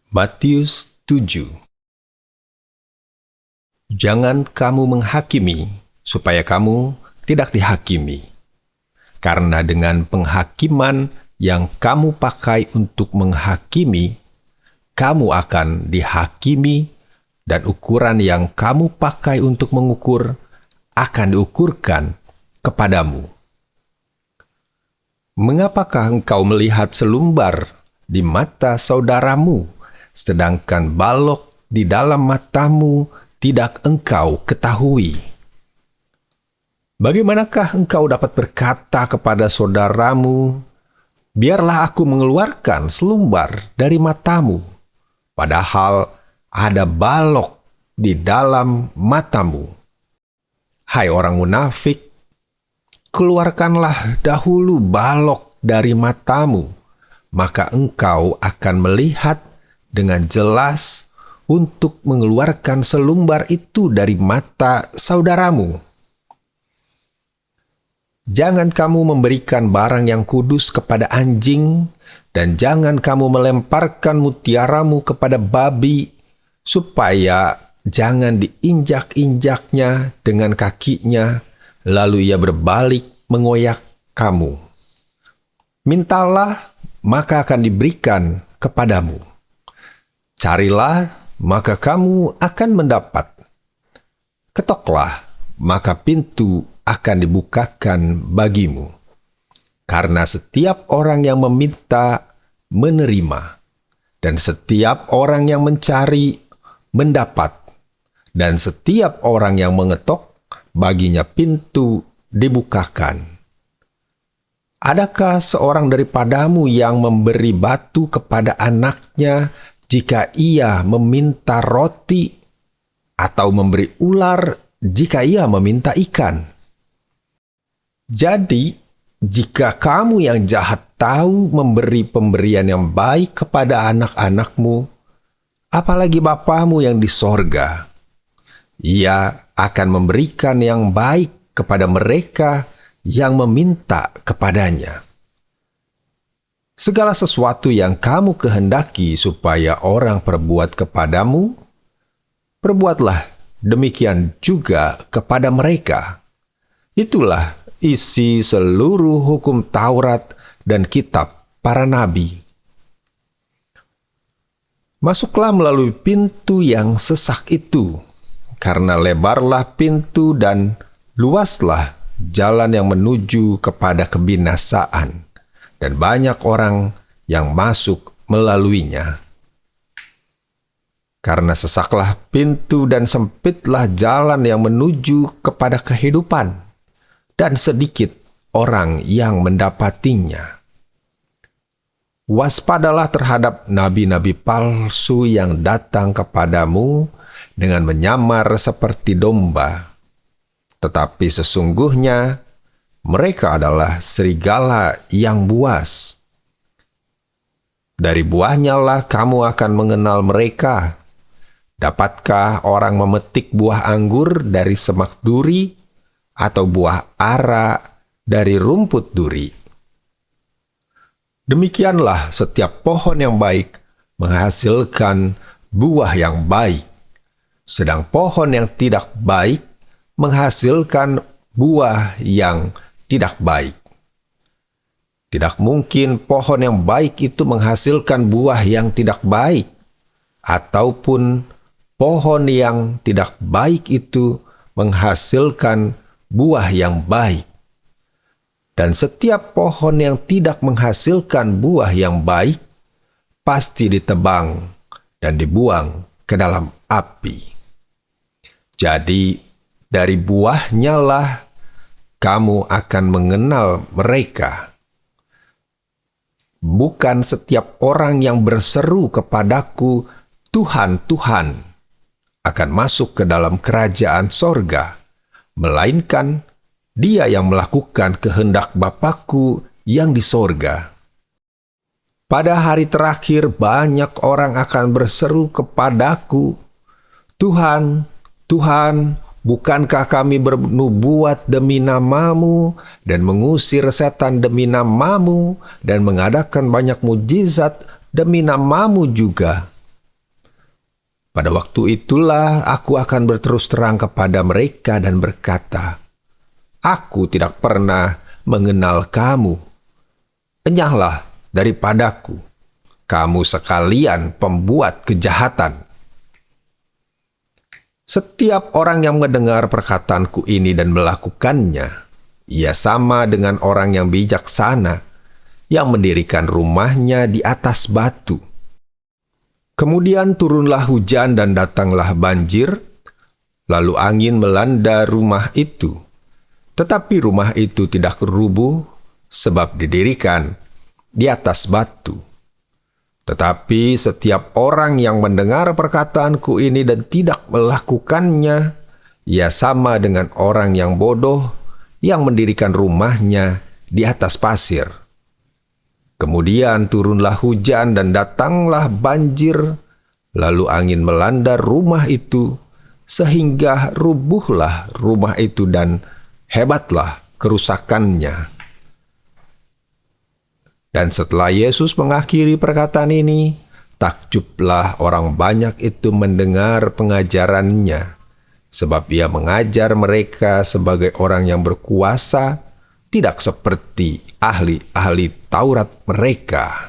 Matius 7. Jangan kamu menghakimi, supaya kamu tidak dihakimi. Karena dengan penghakiman yang kamu pakai untuk menghakimi, kamu akan dihakimi, dan ukuran yang kamu pakai untuk mengukur akan diukurkan kepadamu. Mengapakah engkau melihat selumbar di mata saudaramu, sedangkan balok di dalam matamu tidak engkau ketahui? Bagaimanakah engkau dapat berkata kepada saudaramu, "Biarlah aku mengeluarkan selumbar dari matamu," padahal ada balok di dalam matamu? Hai orang munafik, keluarkanlah dahulu balok dari matamu, maka engkau akan melihat dengan jelas untuk mengeluarkan selumbar itu dari mata saudaramu. Jangan kamu memberikan barang yang kudus kepada anjing, dan jangan kamu melemparkan mutiaramu kepada babi, supaya jangan diinjak-injaknya dengan kakinya, lalu ia berbalik mengoyak kamu. Mintalah, maka akan diberikan kepadamu. Carilah, maka kamu akan mendapat. Ketoklah, maka pintu akan dibukakan bagimu. Karena setiap orang yang meminta, menerima. Dan setiap orang yang mencari, mendapat. Dan setiap orang yang mengetok, baginya pintu dibukakan. Adakah seorang daripadamu yang memberi batu kepada anaknya jika ia meminta roti, atau memberi ular jika ia meminta ikan? Jadi, jika kamu yang jahat tahu memberi pemberian yang baik kepada anak-anakmu, apalagi Bapamu yang di sorga, Ia akan memberikan yang baik kepada mereka yang meminta kepadanya. Segala sesuatu yang kamu kehendaki supaya orang perbuat kepadamu, perbuatlah demikian juga kepada mereka. Itulah isi seluruh hukum Taurat dan kitab para nabi. Masuklah melalui pintu yang sesak itu, karena lebarlah pintu dan luaslah jalan yang menuju kepada kebinasaan, dan banyak orang yang masuk melaluinya. Karena sesaklah pintu dan sempitlah jalan yang menuju kepada kehidupan, dan sedikit orang yang mendapatinya. Waspadalah terhadap nabi-nabi palsu yang datang kepadamu dengan menyamar seperti domba, tetapi sesungguhnya mereka adalah serigala yang buas. Dari buahnya lah kamu akan mengenal mereka. Dapatkah orang memetik buah anggur dari semak duri, atau buah ara dari rumput duri? Demikianlah setiap pohon yang baik menghasilkan buah yang baik, sedang pohon yang tidak baik menghasilkan buah yang tidak baik. Tidak mungkin pohon yang baik itu menghasilkan buah yang tidak baik, ataupun pohon yang tidak baik itu menghasilkan buah yang baik. Dan setiap pohon yang tidak menghasilkan buah yang baik pasti ditebang dan dibuang ke dalam api. Jadi, dari buahnya lah kamu akan mengenal mereka. Bukan setiap orang yang berseru kepadaku, "Tuhan, Tuhan," akan masuk ke dalam kerajaan sorga, melainkan dia yang melakukan kehendak Bapa-Ku yang di sorga. Pada hari terakhir banyak orang akan berseru kepadaku, "Tuhan, Tuhan, bukankah kami bernubuat demi nama-Mu dan mengusir setan demi nama-Mu dan mengadakan banyak mujizat demi nama-Mu juga?" Pada waktu itulah aku akan berterus terang kepada mereka dan berkata, "Aku tidak pernah mengenal kamu. Enyahlah daripadaku, kamu sekalian pembuat kejahatan." Setiap orang yang mendengar perkataanku ini dan melakukannya, ia sama dengan orang yang bijaksana yang mendirikan rumahnya di atas batu. Kemudian turunlah hujan dan datanglah banjir, lalu angin melanda rumah itu. Tetapi rumah itu tidak rubuh sebab didirikan di atas batu. Tetapi setiap orang yang mendengar perkataanku ini dan tidak melakukannya, ia sama dengan orang yang bodoh yang mendirikan rumahnya di atas pasir. Kemudian turunlah hujan dan datanglah banjir, lalu angin melanda rumah itu, sehingga rubuhlah rumah itu dan hebatlah kerusakannya. Dan setelah Yesus mengakhiri perkataan ini, takjublah orang banyak itu mendengar pengajarannya, sebab ia mengajar mereka sebagai orang yang berkuasa, tidak seperti ahli-ahli Taurat mereka.